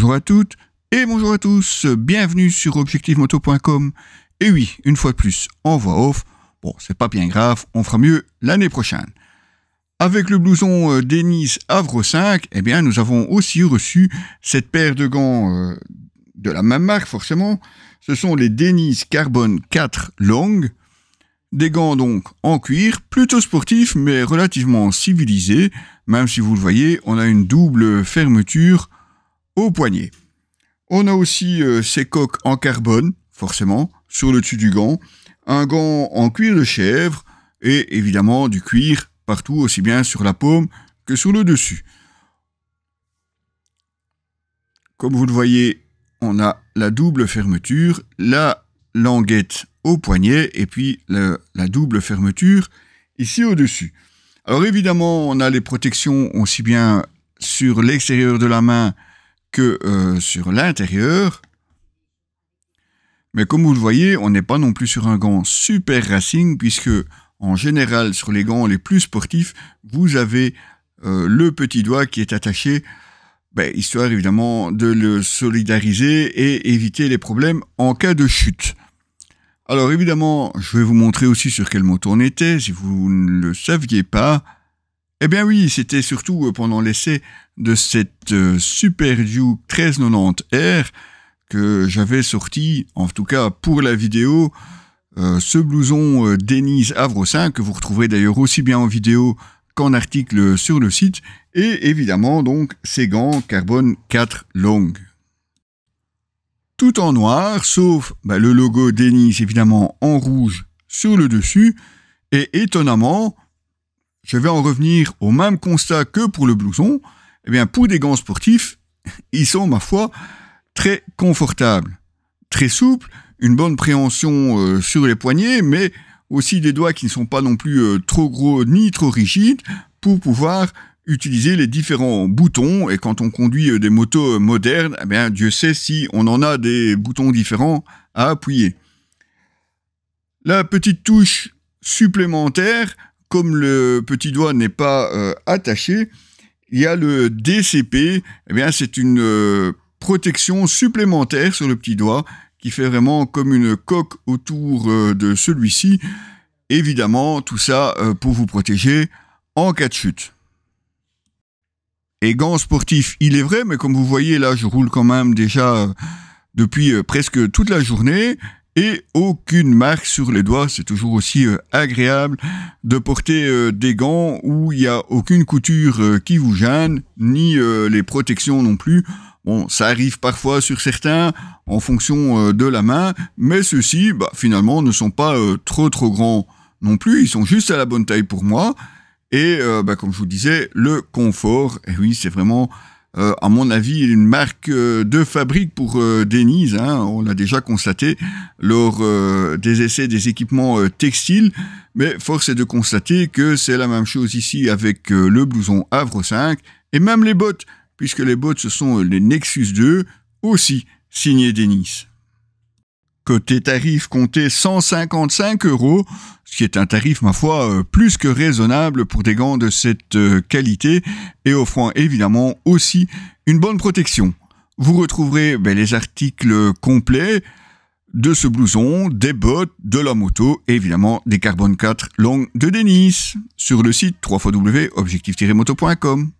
Bonjour à toutes et bonjour à tous, bienvenue sur objectivemoto.com. Et oui, une fois de plus, en voix off, bon, c'est pas bien grave, on fera mieux l'année prochaine. Avec le blouson Denys Avro 5, eh bien, nous avons aussi reçu cette paire de gants de la même marque, forcément. Ce sont les Denys Carbon 4 Long. Des gants donc en cuir, plutôt sportifs mais relativement civilisés. Même si vous le voyez, on a une double fermeture au poignet. On a aussi ces coques en carbone, forcément, sur le dessus du gant. Un gant en cuir de chèvre et évidemment du cuir partout, aussi bien sur la paume que sur le dessus. Comme vous le voyez, on a la double fermeture, la languette au poignet et puis la double fermeture ici au-dessus. Alors évidemment, on a les protections aussi bien sur l'extérieur de la main que sur l'intérieur. Mais comme vous le voyez, on n'est pas non plus sur un gant super racing puisque en général sur les gants les plus sportifs, vous avez le petit doigt qui est attaché, histoire évidemment de le solidariser et éviter les problèmes en cas de chute. Alors évidemment, je vais vous montrer aussi sur quelle moto on était, si vous ne le saviez pas. Eh bien oui, c'était surtout pendant l'essai de cette Super Duke 1390R que j'avais sorti, en tout cas pour la vidéo, ce blouson Denys Avro 5, que vous retrouverez d'ailleurs aussi bien en vidéo qu'en article sur le site, et évidemment donc ces gants Carbon 4 Long. Tout en noir, sauf le logo Denys évidemment en rouge sur le dessus, et étonnamment, je vais en revenir au même constat que pour le blouson, eh bien pour des gants sportifs, ils sont ma foi très confortables, très souples, une bonne préhension sur les poignets, mais aussi des doigts qui ne sont pas non plus trop gros ni trop rigides pour pouvoir utiliser les différents boutons. Et quand on conduit des motos modernes, eh bien Dieu sait si on en a des boutons différents à appuyer. La petite touche supplémentaire, comme le petit doigt n'est pas attaché, il y a le DCP, eh bien c'est une protection supplémentaire sur le petit doigt qui fait vraiment comme une coque autour de celui-ci. Évidemment, tout ça pour vous protéger en cas de chute. Et gants sportifs, il est vrai, mais comme vous voyez là, je roule quand même déjà depuis presque toute la journée et aucune marque sur les doigts. C'est toujours aussi agréable de porter des gants où il n'y a aucune couture qui vous gêne, ni les protections non plus. Bon, ça arrive parfois sur certains en fonction de la main, mais ceux-ci, finalement, ne sont pas trop grands non plus. Ils sont juste à la bonne taille pour moi. Et comme je vous disais, le confort, et oui, c'est vraiment, à mon avis, une marque de fabrique pour Denys. On l'a déjà constaté lors des essais des équipements textiles. Mais force est de constater que c'est la même chose ici avec le blouson Avro 5 et même les bottes, puisque les bottes, ce sont les Nexus 2, aussi signées Denys. Côté tarif, comptez 155 €, ce qui est un tarif, ma foi, plus que raisonnable pour des gants de cette qualité et offrant évidemment aussi une bonne protection. Vous retrouverez les articles complets de ce blouson, des bottes, de la moto et évidemment des Carbon 4 Long de Denys sur le site www.objectif-moto.com.